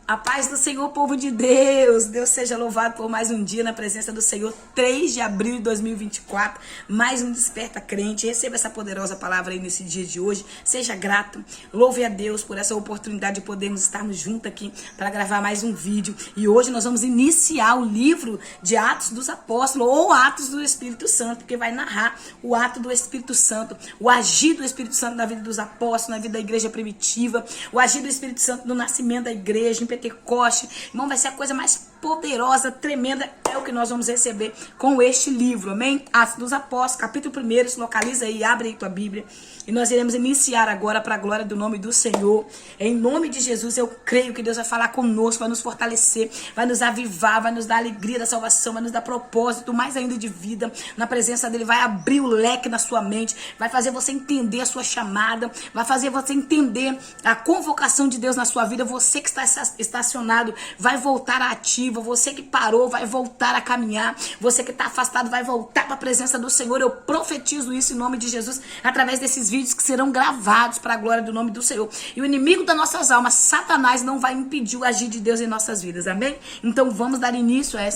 A paz do Senhor, povo de Deus. Deus seja louvado por mais um dia na presença do Senhor. 3 de abril de 2024. Mais um Desperta Crente. Receba essa poderosa palavra aí nesse dia de hoje. Seja grato. Louve a Deus por essa oportunidade de podermos estarmos juntos aqui para gravar mais um vídeo. E hoje nós vamos iniciar o livro de Atos dos Apóstolos ou Atos do Espírito Santo, que vai narrar o ato do Espírito Santo, o agir do Espírito Santo na vida dos apóstolos, na vida da igreja primitiva, o agir do Espírito Santo no nascimento da igreja, em Pentecoste. Irmão, vai ser a coisa mais poderosa, tremenda, é o que nós vamos receber com este livro, amém? Atos dos Apóstolos, capítulo 1, se localiza aí, abre aí tua Bíblia, e nós iremos iniciar agora para a glória do nome do Senhor. Em nome de Jesus, eu creio que Deus vai falar conosco, vai nos fortalecer, vai nos avivar, vai nos dar alegria da salvação, vai nos dar propósito, mais ainda de vida, na presença dele, vai abrir o leque na sua mente, vai fazer você entender a sua chamada, vai fazer você entender a convocação de Deus na sua vida. Você que está estacionado vai voltar à ativa, você que parou vai voltar a caminhar, você que está afastado vai voltar para a presença do Senhor. Eu profetizo isso em nome de Jesus, através desses vídeos que serão gravados para a glória do nome do Senhor. E o inimigo das nossas almas, Satanás, não vai impedir o agir de Deus em nossas vidas, amém? Então vamos dar início a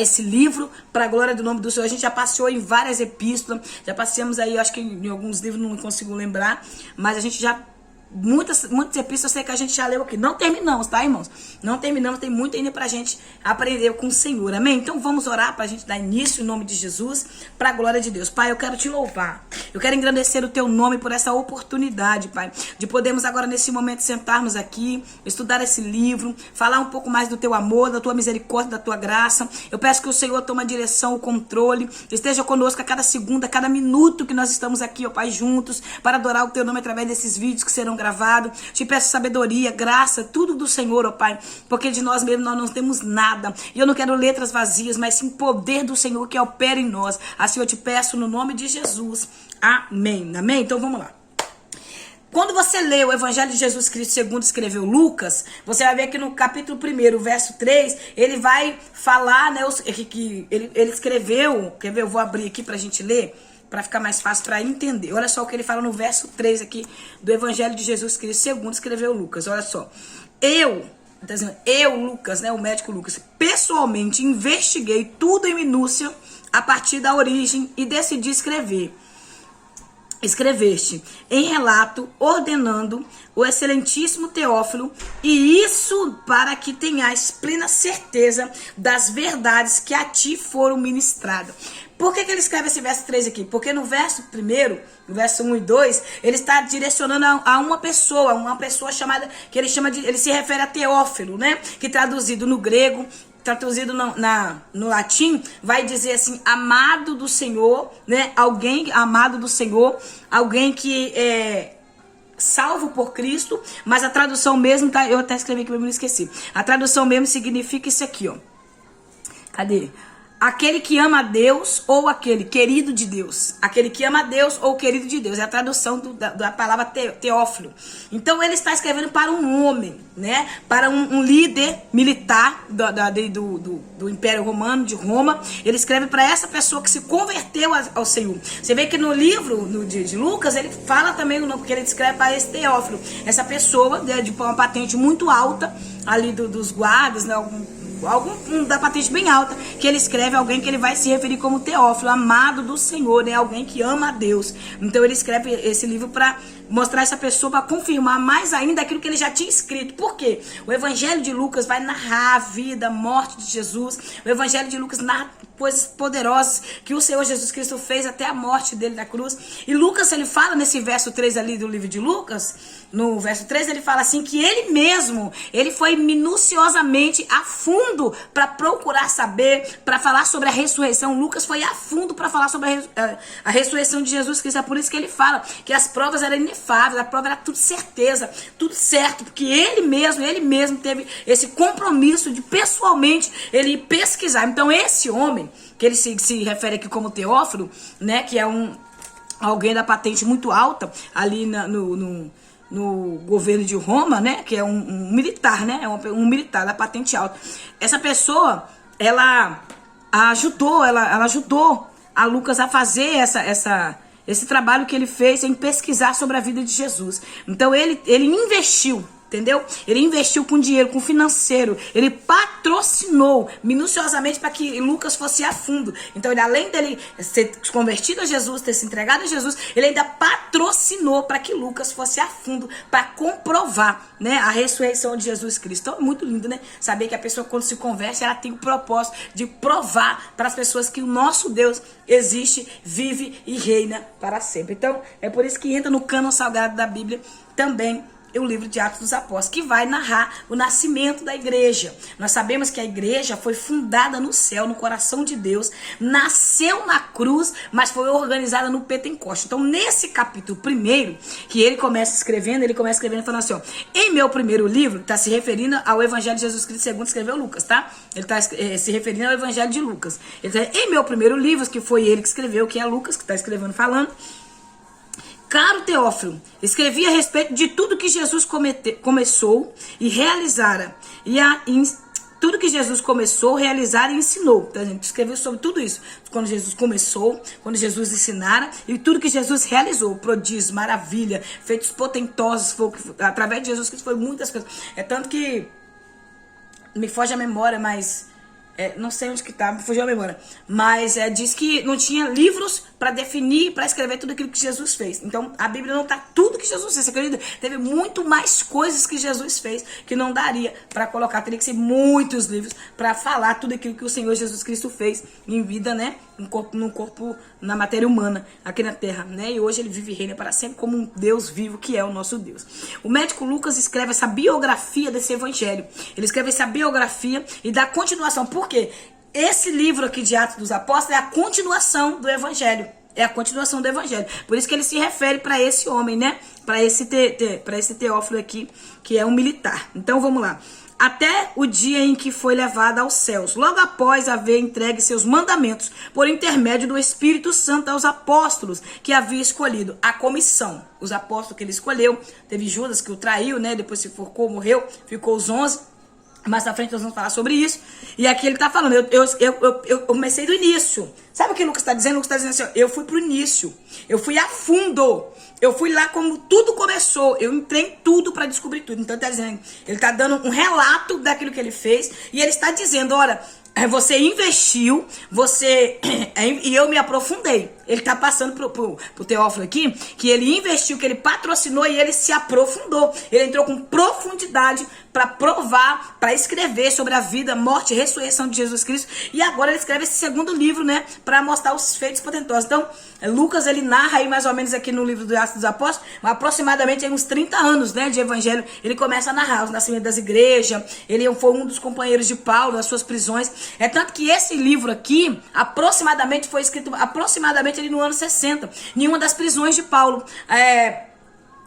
esse livro, para a glória do nome do Senhor. A gente já passeou em várias epístolas, já passeamos aí, eu acho que em alguns livros, não consigo lembrar, mas a gente já, muitas epístolas eu sei que a gente já leu aqui. Não terminamos, tá, irmãos? Não terminamos, tem muito ainda pra gente aprender com o Senhor, amém? Então vamos orar pra gente dar início em nome de Jesus, pra glória de Deus. Pai, eu quero te louvar, eu quero engrandecer o teu nome por essa oportunidade, Pai, de podermos agora nesse momento sentarmos aqui, estudar esse livro, falar um pouco mais do teu amor, da tua misericórdia, da tua graça. Eu peço que o Senhor tome a direção, o controle, esteja conosco a cada segundo, a cada minuto que nós estamos aqui, ó Pai, juntos, para adorar o teu nome através desses vídeos que serão gravado. Te peço sabedoria, graça, tudo do Senhor, ó Pai, porque de nós mesmos nós não temos nada, e eu não quero letras vazias, mas sim poder do Senhor que opera em nós. Assim eu te peço no nome de Jesus, amém, amém? Então vamos lá. Quando você lê o Evangelho de Jesus Cristo segundo escreveu Lucas, você vai ver que no capítulo 1, verso 3, ele vai falar, né, que ele escreveu, quer ver, eu vou abrir aqui pra gente ler, para ficar mais fácil para entender. Olha só o que ele fala no verso 3 aqui do Evangelho de Jesus Cristo segundo escreveu Lucas. Olha só. Eu, Lucas, né, o médico Lucas, pessoalmente investiguei tudo em minúcia a partir da origem e decidi escreveste em relato, ordenando o excelentíssimo Teófilo, e isso para que tenhais plena certeza das verdades que a ti foram ministradas. Por que ele escreve esse verso 3 aqui? Porque no verso 1, no verso 1 e 2, ele está direcionando a uma pessoa chamada, que ele se refere a Teófilo, né? Que traduzido no grego, traduzido no latim, vai dizer assim, amado do Senhor, né? Alguém amado do Senhor, alguém que é salvo por Cristo, mas a tradução mesmo, tá? Eu até escrevi aqui, mas não esqueci. A tradução mesmo significa isso aqui, ó. Cadê? Aquele que ama a Deus ou aquele querido de Deus. Aquele que ama a Deus ou querido de Deus. É a tradução da palavra Teófilo. Então ele está escrevendo para um homem, né? Para um líder militar do Império Romano, de Roma. Ele escreve para essa pessoa que se converteu ao Senhor. Você vê que no livro de Lucas, ele fala também, porque ele descreve para esse Teófilo. Essa pessoa, né, de uma patente muito alta, ali dos guardas, né? Algum da patente bem alta, que ele escreve alguém que ele vai se referir como Teófilo, amado do Senhor, né? Alguém que ama a Deus. Então ele escreve esse livro para mostrar essa pessoa, para confirmar mais ainda aquilo que ele já tinha escrito. Por quê? O Evangelho de Lucas vai narrar a vida, a morte de Jesus. O Evangelho de Lucas narra coisas poderosas que o Senhor Jesus Cristo fez até a morte dele na cruz. E Lucas, ele fala nesse verso 3 ali do livro de Lucas, no verso 3, ele fala assim que ele mesmo, ele foi minuciosamente a fundo para procurar saber, para falar sobre a ressurreição. Lucas foi a fundo para falar sobre a ressurreição de Jesus Cristo. É por isso que ele fala que as provas eram inefáveis, a prova era tudo certeza, tudo certo, porque ele mesmo teve esse compromisso de pessoalmente ele pesquisar. Então esse homem, que ele se refere aqui como Teófilo, né, que é alguém da patente muito alta ali no governo de Roma, né, que é um militar, né, um militar da patente alta. Essa pessoa, ela ajudou a Lucas a fazer esse trabalho que ele fez em pesquisar sobre a vida de Jesus. Então ele investiu entendeu? Ele investiu com dinheiro, com financeiro, ele patrocinou minuciosamente para que Lucas fosse a fundo. Então, ele, além dele ser convertido a Jesus, ter se entregado a Jesus, ele ainda patrocinou para que Lucas fosse a fundo, para comprovar, né, a ressurreição de Jesus Cristo. Então, é muito lindo, né? Saber que a pessoa, quando se converte, ela tem o propósito de provar para as pessoas que o nosso Deus existe, vive e reina para sempre. Então, é por isso que entra no cânon sagrado da Bíblia também o livro de Atos dos Apóstolos, que vai narrar o nascimento da igreja. Nós sabemos que a igreja foi fundada no céu, no coração de Deus, nasceu na cruz, mas foi organizada no Pentecoste. Então, nesse capítulo primeiro, que ele começa escrevendo falando assim, ó, em meu primeiro livro, está se referindo ao Evangelho de Jesus Cristo segundo escreveu Lucas, tá? Ele está se referindo ao Evangelho de Lucas. Ele tá, em meu primeiro livro, que foi ele que escreveu, que é Lucas, que está escrevendo falando, caro Teófilo, escrevi a respeito de tudo que Jesus começou e realizara, tudo que Jesus começou, realizar e ensinou. Então, a gente escreveu sobre tudo isso. Quando Jesus começou, quando Jesus ensinara e tudo que Jesus realizou. Prodígio, maravilha, feitos potentosos, através de Jesus, que foi muitas coisas. É tanto que me foge a memória, mas não sei onde que tá, me fugiu a memória. Mas diz que não tinha livros para definir, para escrever tudo aquilo que Jesus fez. Então, a Bíblia não tá tudo que Jesus fez. Você acredita? Teve muito mais coisas que Jesus fez que não daria para colocar. Teria que ser muitos livros para falar tudo aquilo que o Senhor Jesus Cristo fez em vida, né? No corpo, na matéria humana, aqui na terra, né? E hoje ele vive e reina para sempre como um Deus vivo, que é o nosso Deus. O médico Lucas escreve essa biografia desse evangelho. Ele escreve essa biografia e dá continuação. Por quê? Esse livro aqui de Atos dos Apóstolos é a continuação do Evangelho. É a continuação do Evangelho. Por isso que ele se refere para esse homem, né? Para esse Teófilo aqui, que é um militar. Então vamos lá. Até o dia em que foi levado aos céus, logo após haver entregue seus mandamentos, por intermédio do Espírito Santo aos apóstolos que havia escolhido, a comissão. Os apóstolos que ele escolheu, teve Judas que o traiu, né? Depois se enforcou, morreu, ficou os 11. Mais na frente nós vamos falar sobre isso. E aqui ele está falando, eu comecei do início. Sabe o que o Lucas está dizendo? O Lucas está dizendo assim, eu fui pro início. Eu fui a fundo. Eu fui lá como tudo começou. Eu entrei em tudo para descobrir tudo. Então ele está dando um relato daquilo que ele fez. E ele está dizendo, olha, você investiu, e eu me aprofundei. Ele está passando pro Teófilo aqui, que ele investiu, que ele patrocinou e ele se aprofundou. Ele entrou com profundidade para provar, para escrever sobre a vida, morte e ressurreição de Jesus Cristo. E agora ele escreve esse segundo livro, né, para mostrar os feitos potentosos. Então, Lucas, ele narra aí mais ou menos aqui no livro do Atos dos Apóstolos, aproximadamente aí uns 30 anos, né, de evangelho. Ele começa a narrar o nascimento das igrejas, ele foi um dos companheiros de Paulo, nas suas prisões. É tanto que esse livro aqui, aproximadamente, foi escrito ali no ano 60, em uma das prisões de Paulo.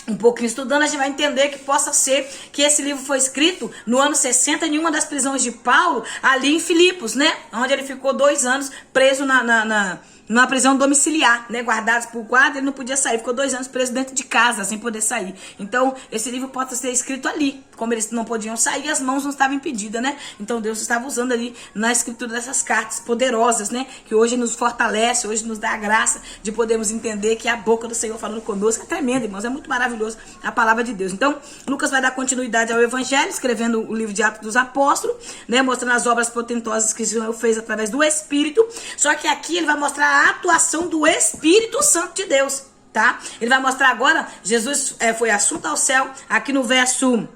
Um pouquinho estudando, a gente vai entender que possa ser que esse livro foi escrito no ano 60 em uma das prisões de Paulo, ali em Filipos, né? Onde ele ficou 2 anos preso numa prisão domiciliar, né? Guardado por guarda, ele não podia sair. Ficou 2 anos preso dentro de casa, sem poder sair. Então, esse livro pode ser escrito ali. Como eles não podiam sair, as mãos não estavam impedidas, né? Então, Deus estava usando ali na escritura dessas cartas poderosas, né? Que hoje nos fortalece, hoje nos dá a graça de podermos entender que a boca do Senhor falando conosco é tremenda, irmãos. É muito maravilhoso a palavra de Deus. Então, Lucas vai dar continuidade ao Evangelho, escrevendo o livro de Atos dos Apóstolos, né? Mostrando as obras potentosas que o Senhor fez através do Espírito. Só que aqui ele vai mostrar a atuação do Espírito Santo de Deus, tá? Ele vai mostrar agora, Jesus foi assunto ao céu, aqui no verso...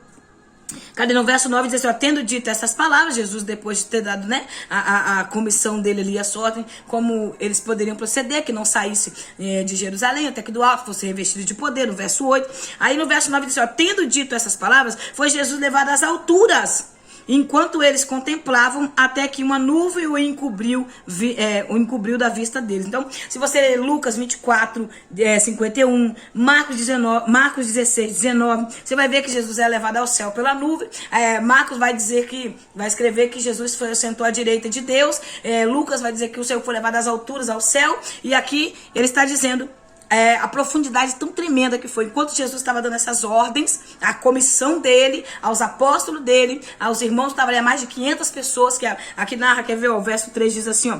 No verso 9 diz assim, ó, tendo dito essas palavras, Jesus, depois de ter dado, né, a comissão dele ali, a sorte, como eles poderiam proceder, que não saísse de Jerusalém, até que do alto fosse revestido de poder, no verso 8. Aí no verso 9 diz assim, ó, tendo dito essas palavras, foi Jesus levado às alturas, enquanto eles contemplavam, até que uma nuvem o encobriu da vista deles. Então, se você ler Lucas 24, 51, Marcos 16, 19, você vai ver que Jesus é levado ao céu pela nuvem. Marcos vai escrever que Jesus sentou à direita de Deus. Lucas vai dizer que o Senhor foi levado às alturas, ao céu. E aqui ele está dizendo a profundidade tão tremenda que foi. Enquanto Jesus estava dando essas ordens, a comissão dele, aos apóstolos dele, aos irmãos, estava ali mais de 500 pessoas, que aqui narra, quer ver, o verso 3 diz assim, ó,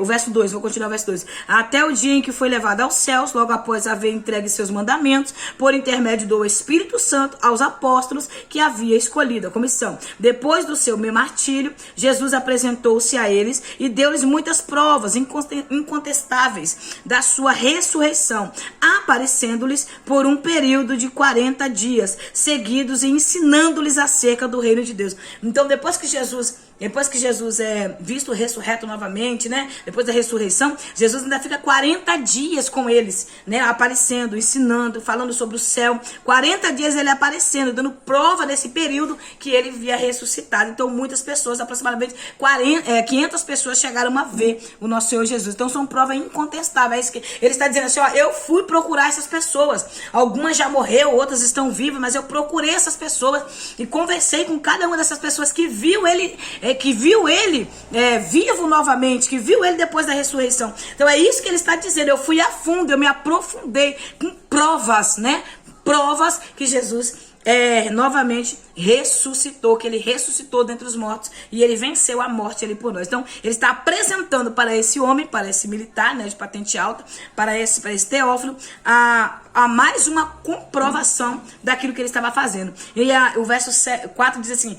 O verso 2, vou continuar o verso 2. Até o dia em que foi levado aos céus, logo após haver entregue seus mandamentos, por intermédio do Espírito Santo, aos apóstolos que havia escolhido a comissão. Depois do seu martírio, Jesus apresentou-se a eles e deu-lhes muitas provas incontestáveis da sua ressurreição, aparecendo-lhes por um período de 40 dias seguidos e ensinando-lhes acerca do reino de Deus. Então, depois que Jesus é visto ressurreto novamente, né? Depois da ressurreição, Jesus ainda fica 40 dias com eles, né? Aparecendo, ensinando, falando sobre o céu. 40 dias ele aparecendo, dando prova desse período que ele via ressuscitado. Então, muitas pessoas, aproximadamente 500 pessoas chegaram a ver o nosso Senhor Jesus. Então, são prova incontestável. É isso que ele está dizendo assim, ó, eu fui procurar essas pessoas. Algumas já morreram, outras estão vivas, mas eu procurei essas pessoas e conversei com cada uma dessas pessoas que viu ele vivo novamente, que viu ele depois da ressurreição. Então é isso que ele está dizendo, eu fui a fundo, eu me aprofundei com provas, né? Provas que Jesus novamente ressuscitou, que ele ressuscitou dentre os mortos e ele venceu a morte ali por nós. Então ele está apresentando para esse homem, para esse militar, né, de patente alta, para esse Teófilo, a mais uma comprovação daquilo que ele estava fazendo. E o verso 4 diz assim: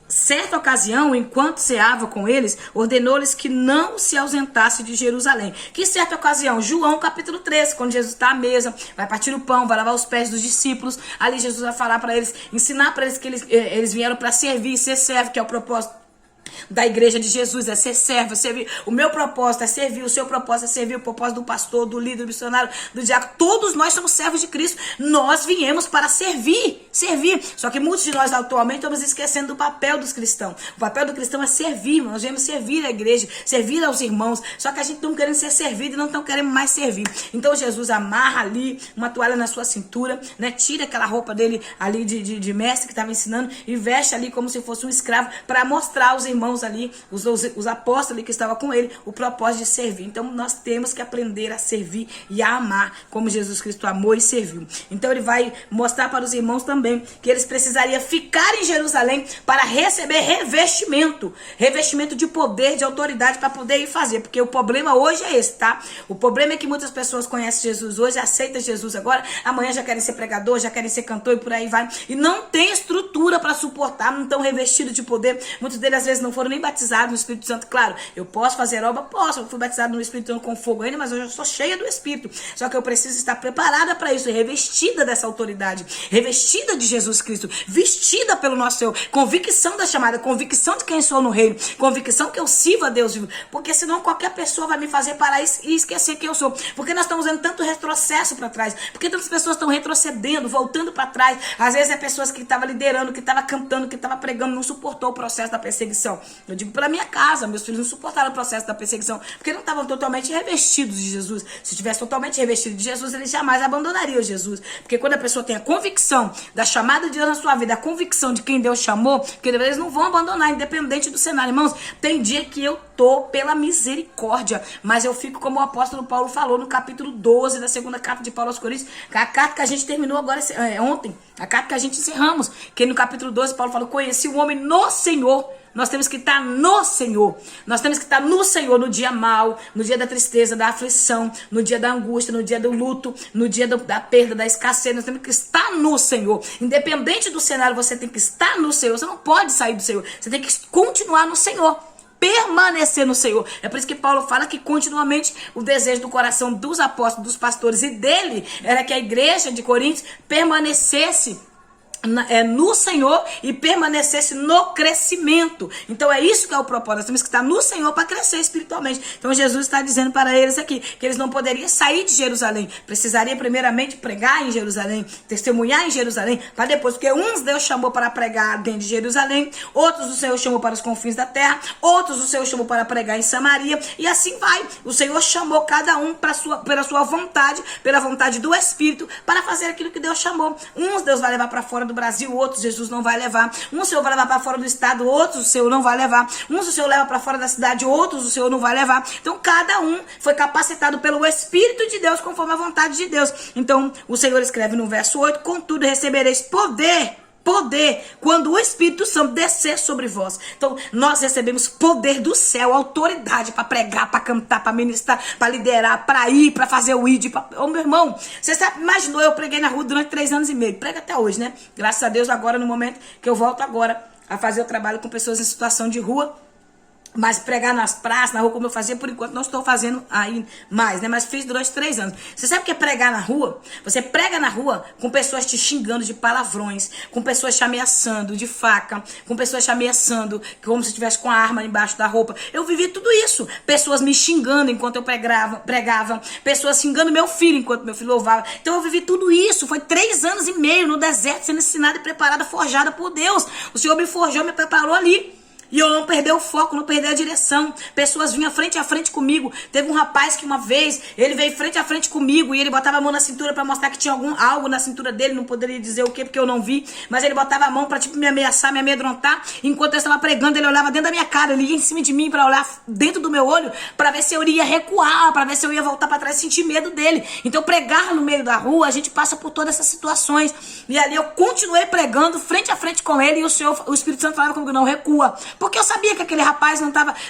certa ocasião, enquanto ceava com eles, ordenou-lhes que não se ausentasse de Jerusalém. Que certa ocasião? João capítulo 13, quando Jesus está à mesa, vai partir o pão, vai lavar os pés dos discípulos. Ali Jesus vai falar para eles, ensinar para eles que eles vieram para servir, ser servo, que é o propósito da igreja de Jesus, é ser servo, servir. O meu propósito é servir, o seu propósito é servir, o propósito do pastor, do líder, do missionário, do diácono. Todos nós somos servos de Cristo. Nós viemos para servir. Só que muitos de nós atualmente estamos esquecendo do papel dos cristãos. O papel do cristão é servir. Nós viemos servir a igreja, servir aos irmãos. Só que a gente não querendo ser servido e não estão querendo mais servir. Então Jesus amarra ali uma toalha na sua cintura, né? Tira aquela roupa dele ali de mestre que estava ensinando e veste ali como se fosse um escravo para mostrar aos irmãos ali, os apóstolos ali que estavam com ele, o propósito de servir. Então nós temos que aprender a servir e a amar como Jesus Cristo amou e serviu. Então ele vai mostrar para os irmãos também que eles precisariam ficar em Jerusalém para receber revestimento de poder, de autoridade para poder ir fazer, porque o problema hoje é esse, tá? O problema é que muitas pessoas conhecem Jesus hoje, aceitam Jesus agora, amanhã já querem ser pregador, já querem ser cantor e por aí vai, e não tem estrutura para suportar, não estão revestidos de poder. Muitos deles às vezes não foram nem batizados no Espírito Santo. Claro, eu posso fazer obra? Posso, eu fui batizado no Espírito Santo com fogo ainda, mas eu já sou cheia do Espírito. Só que eu preciso estar preparada para isso, revestida dessa autoridade, revestida de Jesus Cristo, vestida pelo nosso Senhor, convicção da chamada, convicção de quem sou no reino, convicção que eu sirvo a Deus vivo, porque senão qualquer pessoa vai me fazer parar e esquecer quem eu sou. Porque nós estamos vendo tanto retrocesso para trás, porque tantas pessoas estão retrocedendo, voltando para trás. Às vezes é pessoas que estavam liderando, que estavam cantando, que estavam pregando, não suportou o processo da perseguição. Eu digo pela minha casa, meus filhos não suportaram o processo da perseguição, porque não estavam totalmente revestidos de Jesus. Se tivesse totalmente revestido de Jesus, eles jamais abandonariam Jesus. Porque quando a pessoa tem a convicção da chamada de Deus na sua vida, a convicção de quem Deus chamou, porque eles não vão abandonar, independente do cenário. Irmãos, tem dia que eu tô pela misericórdia, mas eu fico como o apóstolo Paulo falou no capítulo 12 da segunda carta de Paulo aos Coríntios, que é a carta que a gente terminou agora ontem, a carta que a gente encerramos, que no capítulo 12 Paulo falou: conheci o homem no Senhor. Nós temos que estar no Senhor. Nós temos que estar no Senhor no dia mau, no dia da tristeza, da aflição, no dia da angústia, no dia do luto, no dia da perda, da escassez. Nós temos que estar no Senhor. Independente do cenário, você tem que estar no Senhor. Você não pode sair do Senhor. Você tem que continuar no Senhor. Permanecer no Senhor. É por isso que Paulo fala que continuamente o desejo do coração dos apóstolos, dos pastores e dele era que a igreja de Coríntios permanecesse no Senhor e permanecesse no crescimento. Então é isso que é o propósito. Nós temos que estar no Senhor para crescer espiritualmente. Então Jesus está dizendo para eles aqui que eles não poderiam sair de Jerusalém. Precisariam primeiramente pregar em Jerusalém, testemunhar em Jerusalém, para depois, porque uns Deus chamou para pregar dentro de Jerusalém, outros o Senhor chamou para os confins da terra, outros o Senhor chamou para pregar em Samaria, e assim vai. O Senhor chamou cada um pela sua vontade, pela vontade do Espírito, para fazer aquilo que Deus chamou. Uns Deus vai levar para fora do Brasil, outros Jesus não vai levar. Um o Senhor vai levar para fora do estado, outros o Senhor não vai levar. Uns o Senhor leva para fora da cidade, outros o Senhor não vai levar. Então cada um foi capacitado pelo Espírito de Deus conforme a vontade de Deus. Então o Senhor escreve no verso 8: contudo recebereis poder poder quando o Espírito Santo descer sobre vós. Então, nós recebemos poder do céu, autoridade para pregar, para cantar, para ministrar, para liderar, para ir, para fazer o ID. Ô, meu irmão, você sabe, imaginou, eu preguei na rua durante 3 anos e meio. Prego até hoje, né? Graças a Deus, agora, no momento que eu volto agora a fazer o trabalho com pessoas em situação de rua. Mas pregar nas praças, na rua, como eu fazia, por enquanto não estou fazendo aí mais, né? Mas fiz durante 3 anos. Você sabe o que é pregar na rua? Você prega na rua com pessoas te xingando de palavrões, com pessoas te ameaçando de faca, com pessoas te ameaçando como se estivesse com a arma embaixo da roupa. Eu vivi tudo isso. Pessoas me xingando enquanto eu pregava, pessoas xingando meu filho enquanto meu filho louvava. Então eu vivi tudo isso. Foi 3 anos e meio no deserto, sendo ensinada e preparada, forjada por Deus. O Senhor me forjou, me preparou ali. E eu não perdi o foco, não perdi a direção. Pessoas vinham frente a frente comigo. Teve um rapaz que uma vez, ele veio frente a frente comigo e ele botava a mão na cintura para mostrar que tinha algo na cintura dele. Não poderia dizer o que, porque eu não vi. Mas ele botava a mão para tipo me ameaçar, me amedrontar. Enquanto eu estava pregando, ele olhava dentro da minha cara. Ele ia em cima de mim para olhar dentro do meu olho, para ver se eu iria recuar, para ver se eu ia voltar para trás e sentir medo dele. Então pregar no meio da rua, a gente passa por todas essas situações. E ali eu continuei pregando frente a frente com ele. E o Espírito Santo falava comigo, não, recua. Porque eu sabia que aquele rapaz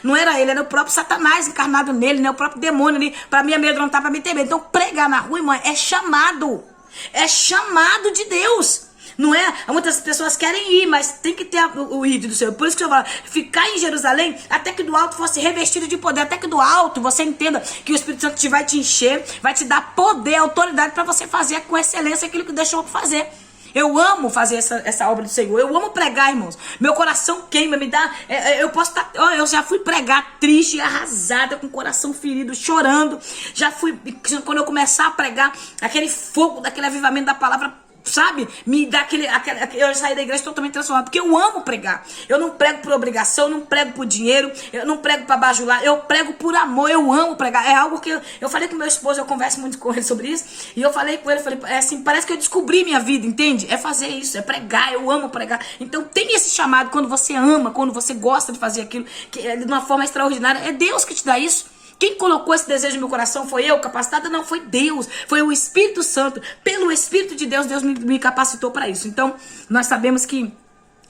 não era ele, era o próprio Satanás encarnado nele, né? O próprio demônio ali, para me amedrontar, para me ter medo. Então pregar na rua, irmã, é chamado de Deus. Não é? Muitas pessoas querem ir, mas tem que ter o ídolo do Senhor. Por isso que eu falo, ficar em Jerusalém, até que do alto fosse revestido de poder, até que do alto você entenda que o Espírito Santo vai te encher, vai te dar poder, autoridade para você fazer com excelência aquilo que deixou para fazer. Eu amo fazer essa obra do Senhor. Eu amo pregar, irmãos. Meu coração queima, me dá... eu posso estar... eu já fui pregar triste, arrasada, com o coração ferido, chorando. Já fui... Quando eu começar a pregar, aquele fogo, daquele avivamento da palavra... Sabe? Me dá eu saí da igreja totalmente transformada. Porque eu amo pregar. Eu não prego por obrigação, eu não prego por dinheiro, eu não prego para bajular, eu prego por amor. Eu amo pregar. É algo que eu falei com meu esposo, eu converso muito com ele sobre isso. E eu falei com ele, é assim, parece que eu descobri minha vida, entende? É fazer isso, é pregar, eu amo pregar. Então tem esse chamado quando você ama, quando você gosta de fazer aquilo, que é de uma forma extraordinária. É Deus que te dá isso. Quem colocou esse desejo no meu coração foi eu, capacitada? Não, foi Deus. Foi o Espírito Santo. Pelo Espírito de Deus, Deus me capacitou para isso. Então, nós sabemos que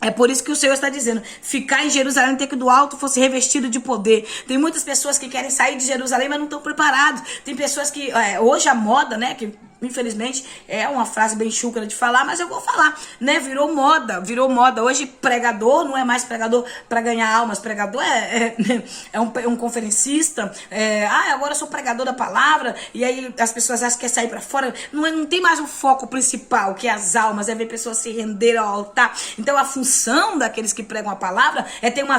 é por isso que o Senhor está dizendo, ficar em Jerusalém tem que do alto fosse revestido de poder. Tem muitas pessoas que querem sair de Jerusalém, mas não estão preparados. Tem pessoas que, hoje a moda, né, que infelizmente é uma frase bem chúcara de falar, mas eu vou falar, né, virou moda. Hoje pregador não é mais pregador para ganhar almas, pregador é um conferencista, agora eu sou pregador da palavra, e aí as pessoas acham que é sair para fora, não tem mais o foco principal, que é as almas, é ver pessoas se render ao altar. Então a função daqueles que pregam a palavra é ter uma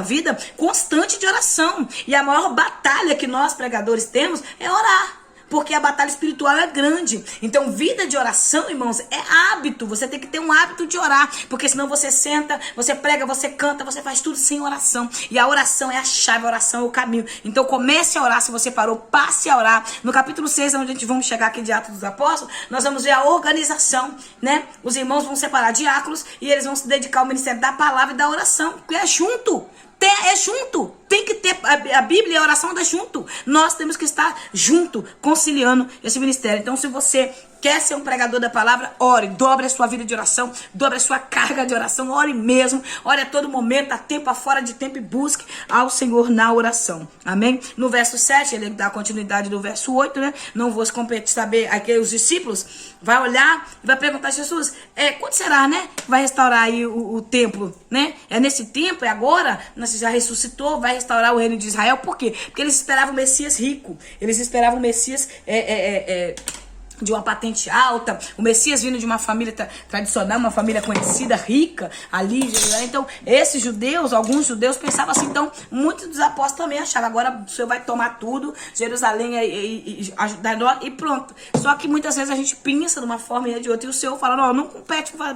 vida constante de oração, e a maior batalha que nós pregadores temos é orar. Porque a batalha espiritual é grande. Então, vida de oração, irmãos, é hábito. Você tem que ter um hábito de orar. Porque senão você senta, você prega, você canta, você faz tudo sem oração. E a oração é a chave, a oração é o caminho. Então, comece a orar. Se você parou, passe a orar. No capítulo 6, onde a gente vamos chegar aqui de Atos dos Apóstolos, nós vamos ver a organização, né? Os irmãos vão separar diáconos e eles vão se dedicar ao ministério da palavra e da oração. Porque é junto. É junto, tem que ter, a Bíblia e a oração é junto, nós temos que estar junto, conciliando esse ministério. Então se você quer ser um pregador da palavra, ore, dobre a sua vida de oração, dobre a sua carga de oração, ore mesmo, ore a todo momento, a tempo, a fora de tempo, e busque ao Senhor na oração, amém? No verso 7, ele dá continuidade do verso 8, né? Não vou saber, aqui os discípulos vai olhar e vai perguntar a Jesus, quando será, né? Vai restaurar aí o templo, né? É nesse tempo, é agora? Nós já ressuscitou, vai restaurar o reino de Israel, por quê? Porque eles esperavam o Messias rico, eles esperavam o Messias de uma patente alta, o Messias vindo de uma família tradicional, uma família conhecida, rica, ali, então, esses judeus, alguns judeus pensavam assim, então, muitos dos apóstolos também achavam, agora o Senhor vai tomar tudo, Jerusalém e ajudar nós, e pronto. Só que muitas vezes a gente pensa de uma forma e de outra, e o Senhor fala,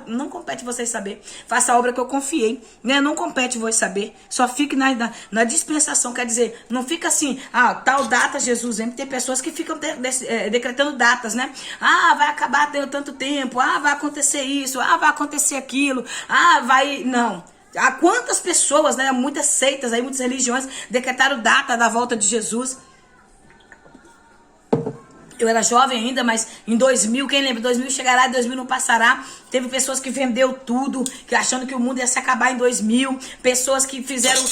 não compete vocês saber, faça a obra que eu confiei, né? Não compete vocês saber, só fique na dispensação, quer dizer, não fica assim, tal data Jesus vem, tem pessoas que ficam decretando datas, né? Vai acabar tendo tanto tempo, vai acontecer isso, vai acontecer aquilo, não. Há quantas pessoas, né, muitas seitas, aí, muitas religiões decretaram data da volta de Jesus. Eu era jovem ainda, mas em 2000, quem lembra? 2000 chegará e 2000 não passará. Teve pessoas que vendeu tudo, que achando que o mundo ia se acabar em 2000. Pessoas que fizeram,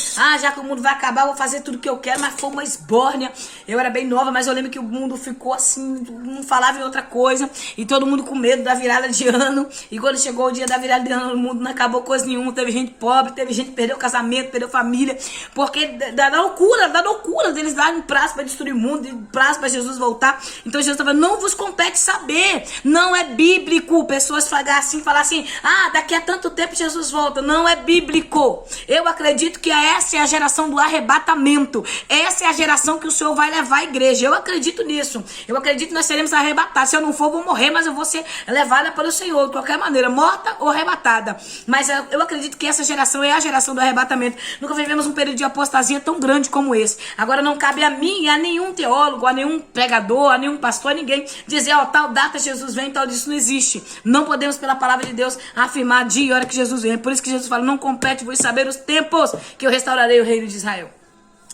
já que o mundo vai acabar, eu vou fazer tudo que eu quero. Mas foi uma esbórnia. Eu era bem nova, mas eu lembro que o mundo ficou assim, não falava em outra coisa. E todo mundo com medo da virada de ano. E quando chegou o dia da virada de ano, o mundo não acabou coisa nenhuma. Teve gente pobre, teve gente que perdeu casamento, perdeu família. Porque da loucura deles darem prazo para destruir o mundo, prazo para Jesus voltar. Então Jesus estava, não vos compete saber, não é bíblico. Pessoas falar assim, daqui a tanto tempo Jesus volta. Não é bíblico. Eu acredito que essa é a geração do arrebatamento. Essa é a geração que o Senhor vai levar à igreja. Eu acredito nisso. Eu acredito que nós seremos arrebatados. Se eu não for, vou morrer, mas eu vou ser levada pelo Senhor, de qualquer maneira, morta ou arrebatada. Mas eu acredito que essa geração é a geração do arrebatamento. Nunca vivemos um período de apostasia tão grande como esse. Agora não cabe a mim, a nenhum teólogo, a nenhum pregador, a nenhum pastor, a ninguém dizer, tal data Jesus vem, tal disso não existe. Não podemos, pela palavra de Deus, afirmar dia e hora que Jesus vem. Por isso que Jesus fala, não compete vos saber os tempos que eu restaurarei o reino de Israel.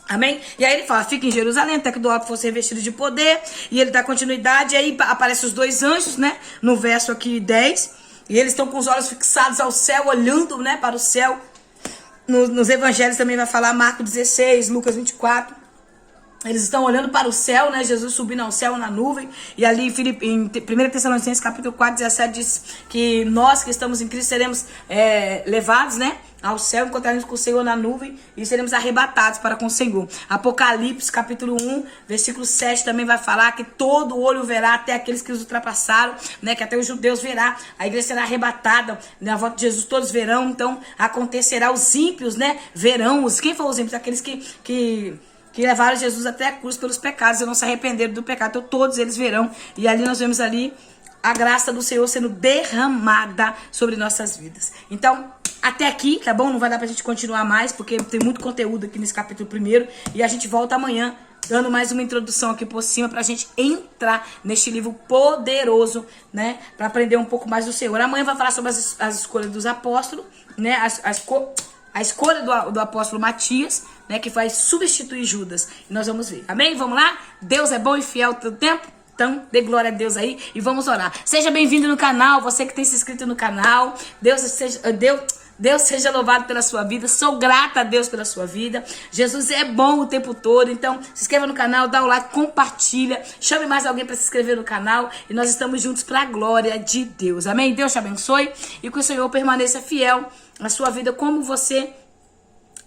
Amém? E aí ele fala, fica em Jerusalém, até que do alto fosse revestido de poder. E ele dá continuidade, e aí aparecem os dois anjos, né? No verso aqui 10. E eles estão com os olhos fixados ao céu, olhando, né, para o céu. Nos evangelhos também vai falar, Marcos 16, Lucas 24. Eles estão olhando para o céu, né? Jesus subindo ao céu na nuvem. E ali em 1 Tessalonicenses capítulo 4, 17 diz que nós que estamos em Cristo seremos levados, né, ao céu, encontraremos com o Senhor na nuvem e seremos arrebatados para com o Senhor. Apocalipse capítulo 1, versículo 7 também vai falar que todo olho verá, até aqueles que os ultrapassaram, né? Que até os judeus verá. A igreja será arrebatada, na volta de Jesus todos verão. Então acontecerá, os ímpios, né, verão. Quem foram os ímpios? Aqueles que levaram Jesus até a cruz pelos pecados e não se arrependeram do pecado. Então todos eles verão. E ali nós vemos ali a graça do Senhor sendo derramada sobre nossas vidas. Então, até aqui, tá bom? Não vai dar pra gente continuar mais, porque tem muito conteúdo aqui nesse capítulo 1. E a gente volta amanhã, dando mais uma introdução aqui por cima, pra gente entrar neste livro poderoso, né? Pra aprender um pouco mais do Senhor. Amanhã vai falar sobre as escolhas dos apóstolos, né? A escolha do apóstolo Matias, né, que vai substituir Judas. E nós vamos ver. Amém? Vamos lá? Deus é bom e fiel todo tempo. Então, dê glória a Deus aí e vamos orar. Seja bem-vindo no canal, você que tem se inscrito no canal. Deus seja louvado pela sua vida. Sou grata a Deus pela sua vida. Jesus é bom o tempo todo. Então, se inscreva no canal, dá o like, compartilha. Chame mais alguém para se inscrever no canal. E nós estamos juntos para a glória de Deus. Amém? Deus te abençoe e que o Senhor permaneça fiel na sua vida, como você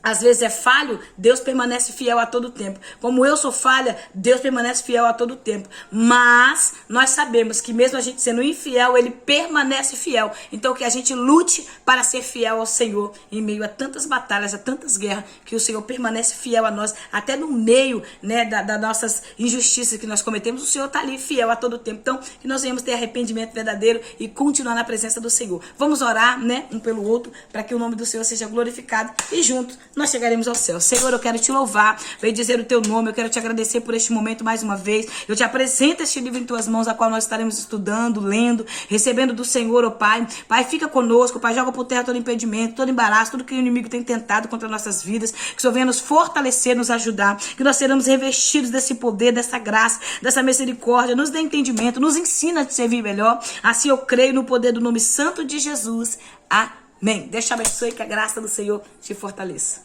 às vezes é falho, Deus permanece fiel a todo tempo. Como eu sou falha, Deus permanece fiel a todo tempo. Mas nós sabemos que mesmo a gente sendo infiel, Ele permanece fiel. Então que a gente lute para ser fiel ao Senhor em meio a tantas batalhas, a tantas guerras, que o Senhor permanece fiel a nós. Até no meio, né, das nossas injustiças que nós cometemos, o Senhor está ali fiel a todo tempo. Então que nós venhamos ter arrependimento verdadeiro e continuar na presença do Senhor. Vamos orar, né, um pelo outro, para que o nome do Senhor seja glorificado e juntos nós chegaremos ao céu. Senhor, eu quero te louvar, venho dizer o teu nome, eu quero te agradecer por este momento mais uma vez. Eu te apresento este livro em tuas mãos, a qual nós estaremos estudando, lendo, recebendo do Senhor, ó Pai. Pai, fica conosco, Pai, joga por terra todo impedimento, todo embaraço, tudo que o inimigo tem tentado contra nossas vidas, que o Senhor venha nos fortalecer, nos ajudar, que nós seremos revestidos desse poder, dessa graça, dessa misericórdia, nos dê entendimento, nos ensina a te servir melhor. Assim eu creio no poder do nome santo de Jesus. Amém. Deus te abençoe, que a graça do Senhor te fortaleça.